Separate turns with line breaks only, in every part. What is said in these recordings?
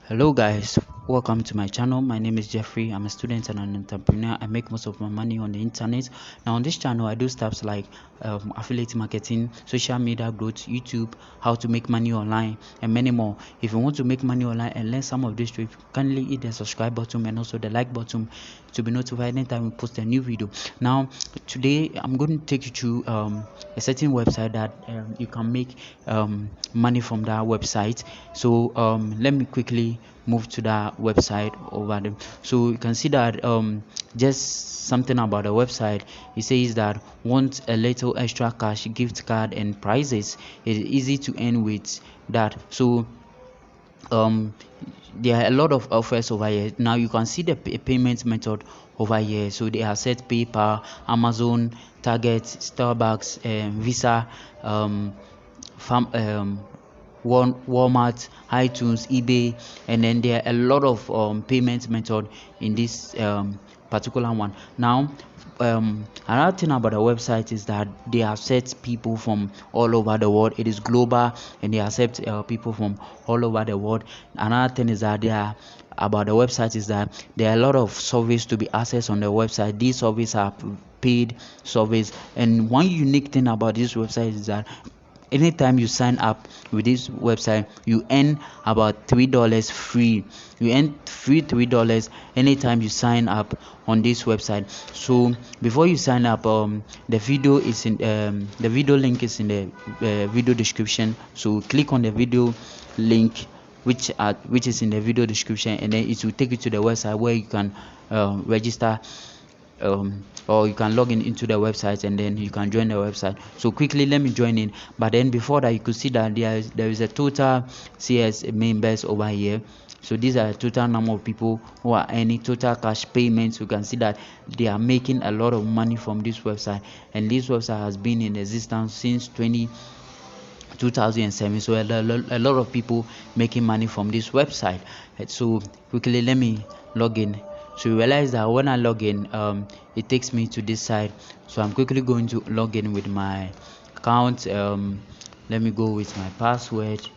Hello guys, welcome to my channel. My name is Jeffrey. I'm a student and an entrepreneur. I make most of my money on the internet. Now on this channel I do stuff like affiliate marketing, social media growth, YouTube, how to make money online, and many more. If you want to make money online and learn some of these tricks, kindly hit the subscribe button and also the like button to be notified anytime we post a new video. Now today I'm going to take you to a certain website that you can make money from that website. So let me quickly move to that website over there. So you can see that just something about the website. It says that want a little extra cash, gift card and prizes. It's easy to earn with that. So um there are a lot of offers over here. Now you can see the payment method over here. So they have set PayPal, Amazon, Target, Starbucks, Visa, farm Walmart, iTunes, eBay, and then there are a lot of payment method in this particular one. Now another thing about the website is that they accept people from all over the world. It is global and they accept people from all over the world. Another thing is that about the website is that there are a lot of surveys to be accessed on the website. These surveys are paid surveys, and one unique thing about this website is that anytime you sign up with this website you earn about $3 free. You earn free $3 anytime you sign up on this website. So before you sign up, the video is in the video link is in the video description. So click on the video link which is in the video description, and then it will take you to the website where you can register, or you can log in into the website and then you can join the website. So quickly let me join in. But then before that, you could see that there is a total CS members over here. So these are the total number of people who are earning total cash payments. You can see that they are making a lot of money from this website, and this website has been in existence since 2007. So a lot of people making money from this website. So quickly let me log in. So you realize that when I log in, it takes me to this side. So I'm quickly going to log in with my account. Let me go with my password.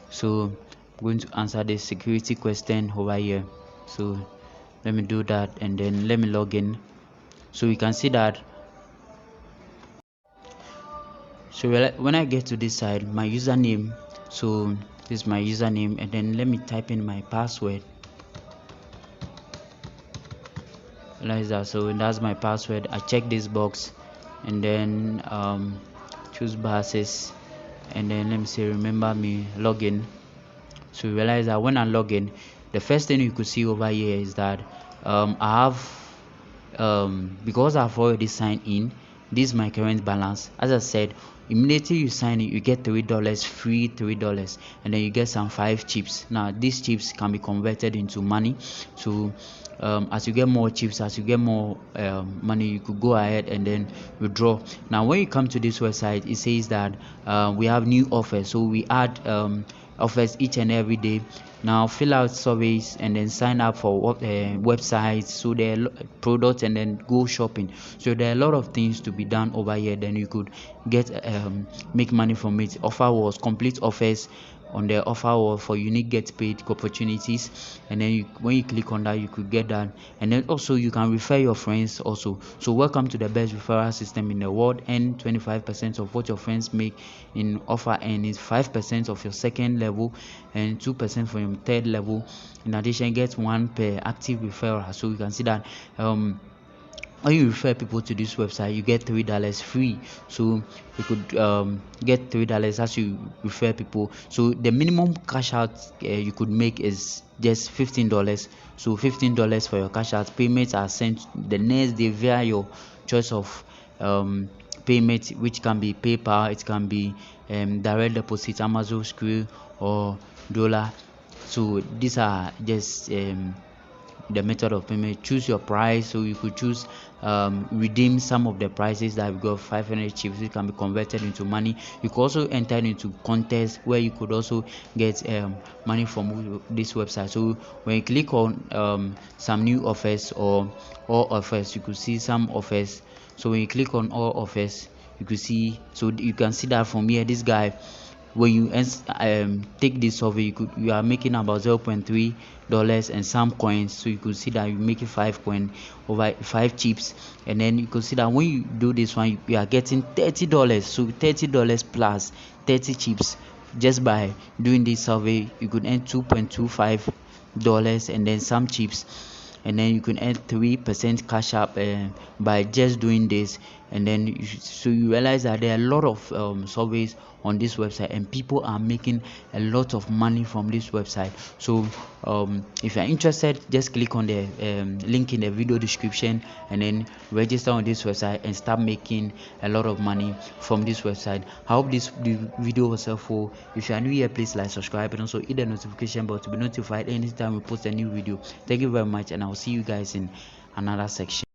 So I'm going to answer this security question over here. So let me do that and then let me log in. So you can see that. So when I get to this side, my username, so this is my username, and then let me type in my password. Like that. So that's my password. I check this box and then choose basis, and then let me say remember me, login. So you realize that when I log in, the first thing you could see over here is that I have because I've already signed in, this is my current balance. As I said, immediately you sign in, you get $3 free, $3, and then you get some 5 chips. Now these chips can be converted into money. So as you get more chips, as you get more money, you could go ahead and then withdraw. Now when you come to this website, it says that we have new offers. So we add offers each and every day. Now fill out surveys and then sign up for websites, so there are products, and then go shopping. So there are a lot of things to be done over here. Then you could get make money from it. Offer was complete offers. On the offer wall for unique get paid opportunities, and then when you click on that you could get that, and then also you can refer your friends also. So welcome to the best referral system in the world. And 25% of what your friends make in offer, and is 5% of your second level and 2% for your third level. In addition, get 1 per active referral. So you can see that when you refer people to this website, you get $3 free. So you could get $3 as you refer people. So the minimum cash out you could make is just $15. So $15 for your cash out. Payments are sent the next day via your choice of payment, which can be PayPal, it can be direct deposit, Amazon, Skrill, or dollar. So these are just the method of payment. Choose your price. So you could choose redeem some of the prices that we got. 500 chips, it can be converted into money. You could also enter into contests where you could also get money from this website. So when you click on some new offers or all offers, you could see some offers. So when you click on all offers, you could see. So you can see that from here, this guy, when you take this survey, you are making about $0.3 and some coins. So you could see that you make it 5 coin over 5 chips, and then you could see that when you do this one, you are getting $30. So $30 plus 30 chips. Just by doing this survey, you could earn $2.25 and then some chips, and then you can earn 3% cash up by just doing this. And then so you realize that there are a lot of surveys on this website, and people are making a lot of money from this website. So if you're interested, just click on the link in the video description and then register on this website and start making a lot of money from this website. I hope this video was helpful. If you are new here, please like, subscribe, and also hit the notification bell to be notified anytime we post a new video. Thank you very much, and I'll see you guys in another section.